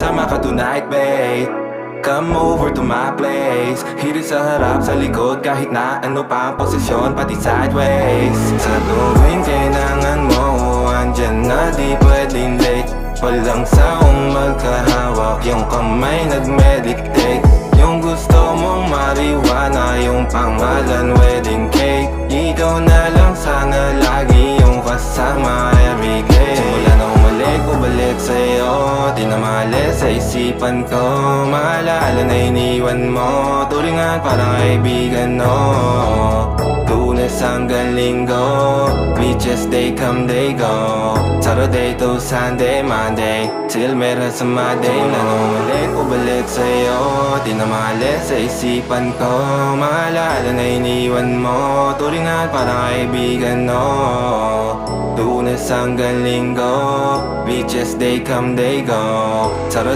Sama ka tonight, babe. Come over to my place. Hirit sa harap, sa likod, kahit na ano pa ang posisyon, pati sideways. Sa tuwing kailangan mo, andyan na, di pwedeng late. Walang saong magkahawak, yung kamay nag-meditate. Yung gusto mong marijuana, yung pangalan wedding cake. Ikaw na lang sana lagi yung kasama everyday. Simula na umalik, ubalik sa'yo, di na maalis sa isipan ko. Maalala na iniwan mo, turingan parang kaibigan, no. Lunes hanggang Linggo, beaches they come they go. Saturday to Sunday, Monday till meron sa Monday. Wala na umalik, ubalik sa'yo, di na maalis sa isipan ko. Maalala na iniwan mo, turingan parang kaibigan, no. Lunes hanggang Linggo, beaches they come they go.